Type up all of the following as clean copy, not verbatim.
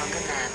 on the map.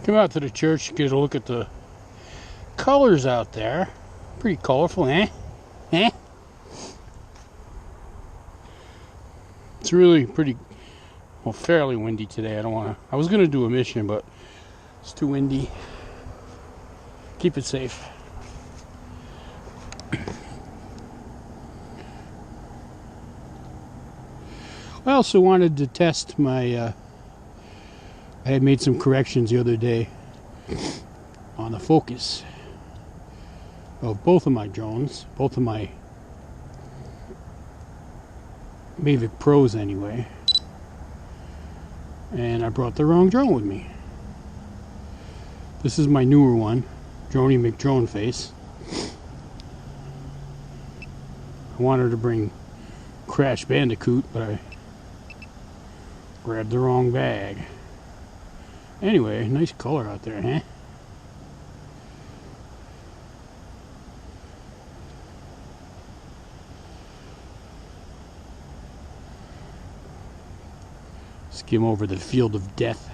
Come out to the church, get a look at the colors out there. Pretty colorful, eh? Eh? It's really pretty, well, fairly windy today. I was gonna do a mission, but it's too windy. Keep it safe. I also wanted to test my, I had made some corrections the other day on the focus of both of my drones, both of my Mavic Pros anyway, and I brought the wrong drone with me. This is my newer one, Droney McDrone Face. I wanted to bring Crash Bandicoot, but I grabbed the wrong bag. Anyway, nice color out there, huh? Skim over the field of death.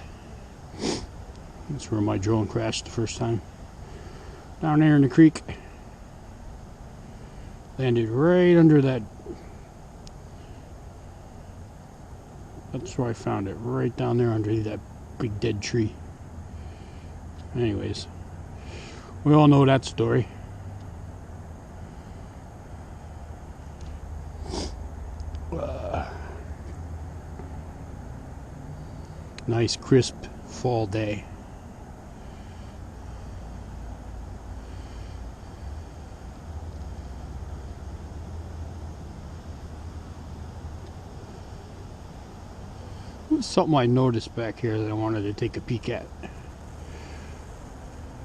That's where my drone crashed the first time. Down there in the creek. Landed right under that. That's where I found it, right down there under that big dead tree. Anyways, we all know that story. Nice crisp fall day. There's something I noticed back here that I wanted to take a peek at. I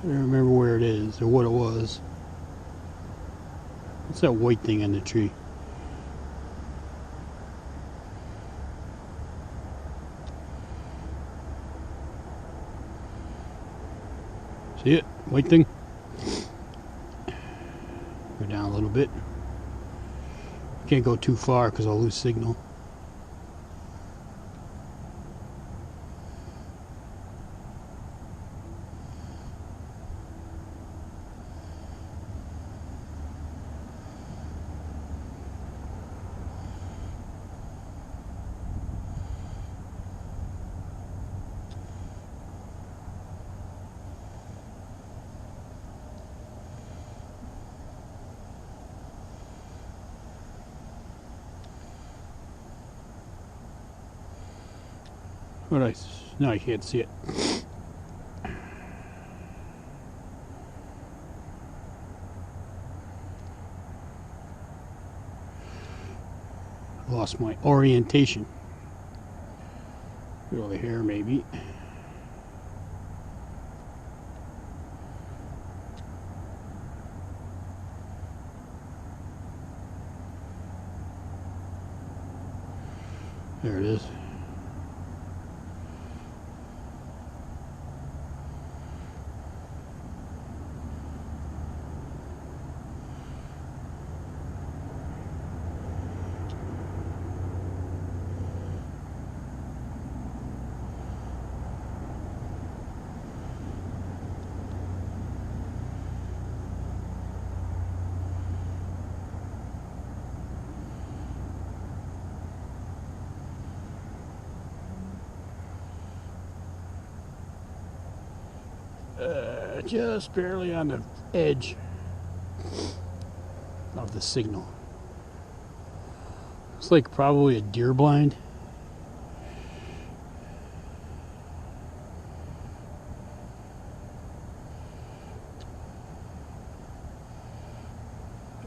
don't remember where it is or what it was. What's that white thing in the tree? See it? White thing? Go down a little bit. Can't go too far because I'll lose signal. But no, I can't see it. Lost my orientation. Get over here, maybe. There it is. Just barely on the edge of the signal. It's like probably a deer blind.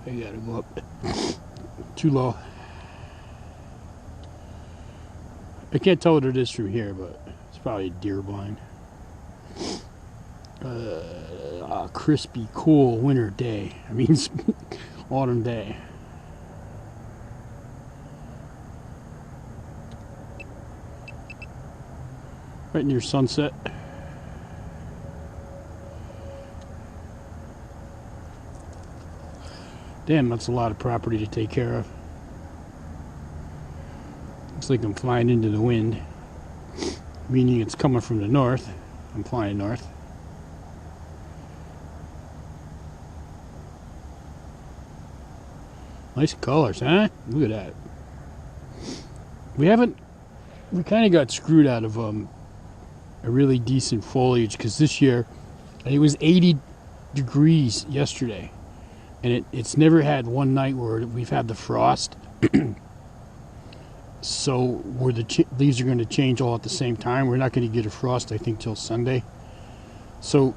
I gotta go up too low. I can't tell what it is from here, but it's probably a deer blind. A crispy, cool winter day. I mean, autumn day. Right near sunset. Damn, that's a lot of property to take care of. Looks like I'm flying into the wind, meaning it's coming from the north. I'm flying north. Nice colors, huh? Look at that. We kind of got screwed out of a really decent foliage, because this year, it was 80 degrees yesterday, and it's never had one night where we've had the frost. So where the leaves are going to change all at the same time. We're not going to get a frost, I think, till Sunday. So,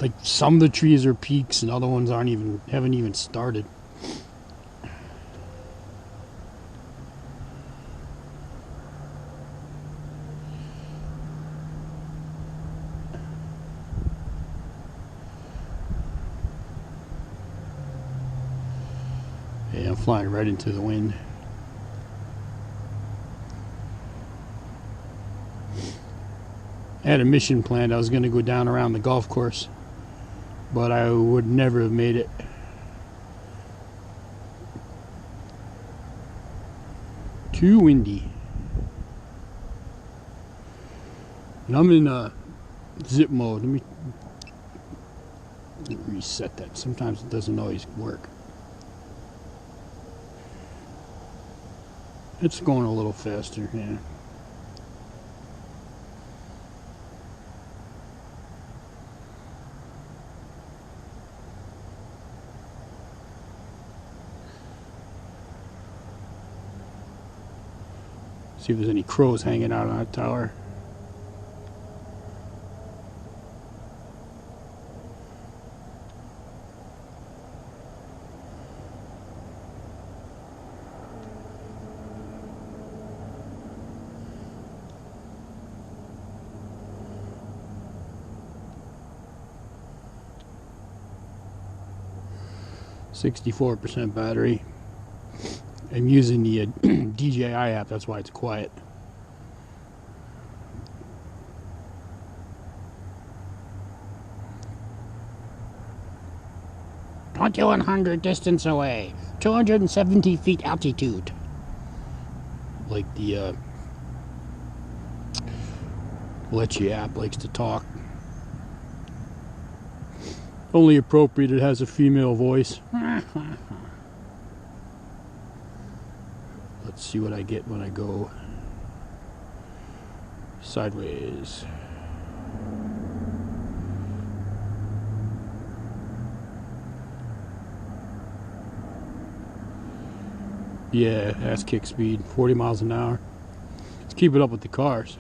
like, some of the trees are peaks, and other ones haven't even started. Yeah, I'm flying right into the wind. I had a mission planned. I was going to go down around the golf course, but I would never have made it. Too windy. And I'm in zip mode. Let me reset that. Sometimes it doesn't always work. It's going a little faster, yeah. See if there's any crows hanging out on that tower. %, battery. I'm using the DJI app, that's why it's quiet. "2100 distance away, 270 feet altitude." Like the Foliage app likes to talk. Only appropriate it has a female voice. Let's see what I get when I go sideways. Yeah, that's kick speed, 40 miles an hour. Let's keep it up with the cars.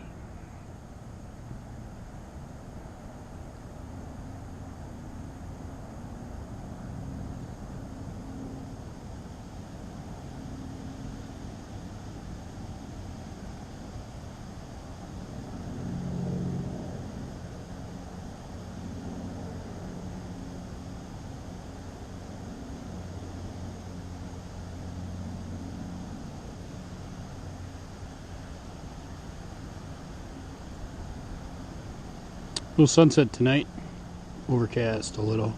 Little sunset tonight, overcast a little.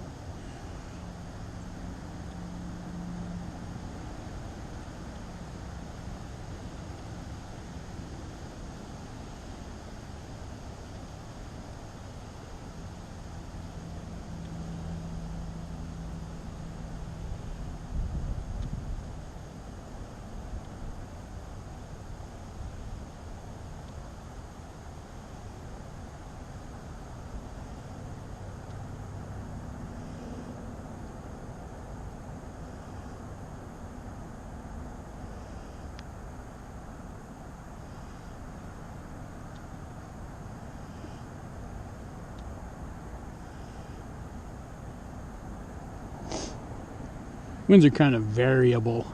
Winds are kind of variable.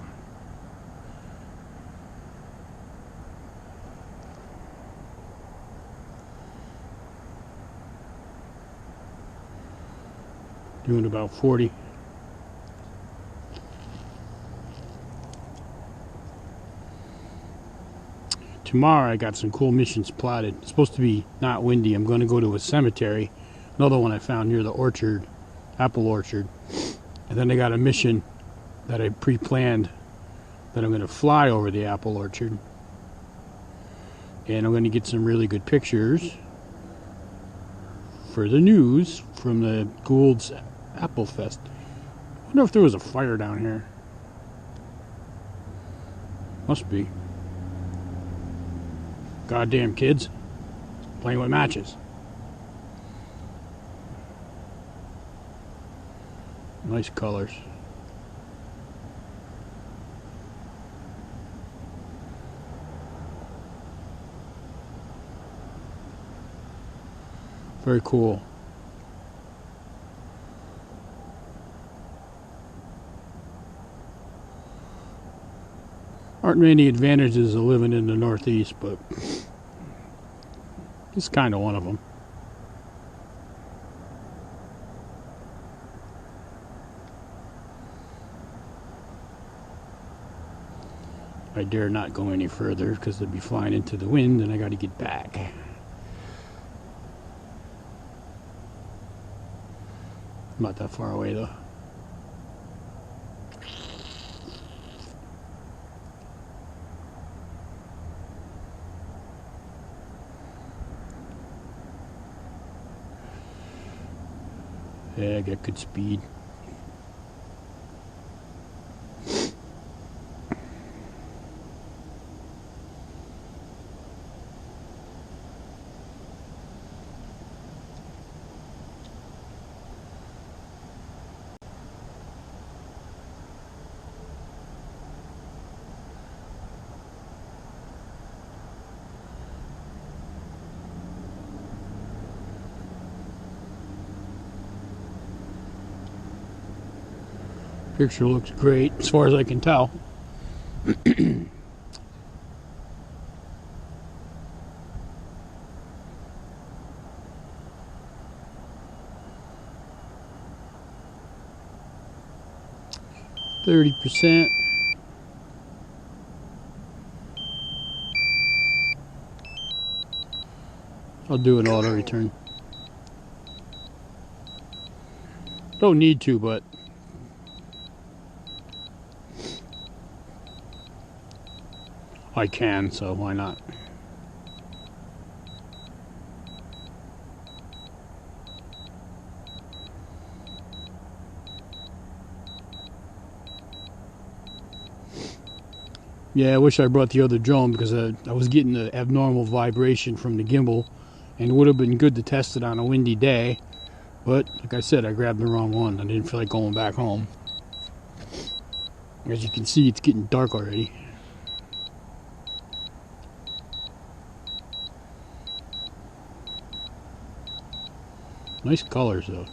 Doing about 40. Tomorrow I got some cool missions plotted. It's supposed to be not windy. I'm going to go to a cemetery. Another one I found near the orchard, apple orchard. And then I got a mission that I pre-planned that I'm going to fly over the apple orchard. And I'm going to get some really good pictures for the news from the Gould's Apple Fest. I wonder if there was a fire down here. Must be. Goddamn kids playing with matches. Nice colors. Very cool. Aren't many advantages of living in the Northeast, but it's kind of one of them. I dare not go any further because they'd be flying into the wind and I got to get back. Not that far away though. Yeah, I got good speed. Picture looks great as far as I can tell. 30%. I'll do an auto return. Don't need to, but I can, so why not? Yeah, I wish I brought the other drone because I was getting the abnormal vibration from the gimbal, and it would have been good to test it on a windy day. But like I said, I grabbed the wrong one. I didn't feel like going back home. As you can see, it's getting dark already. Nice colors though.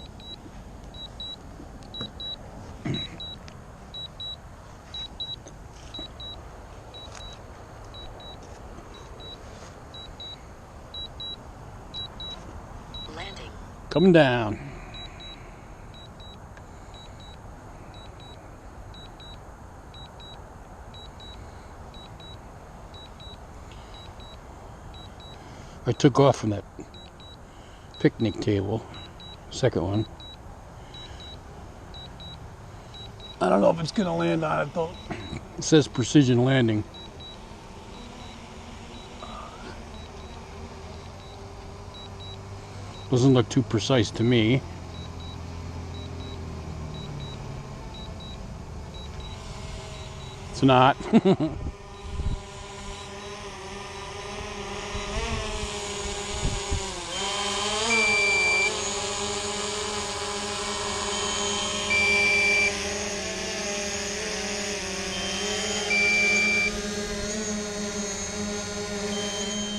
Landing. Coming down. I took off from that picnic table, second one. I don't know if it's gonna land on it though. It says precision landing. Doesn't look too precise to me. It's not.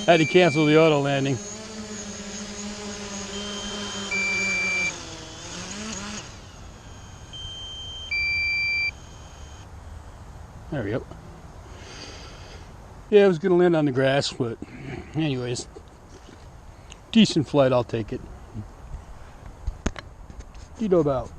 I had to cancel the auto landing. There we go. Yeah, I was going to land on the grass, but anyways, decent flight, I'll take it. You know about.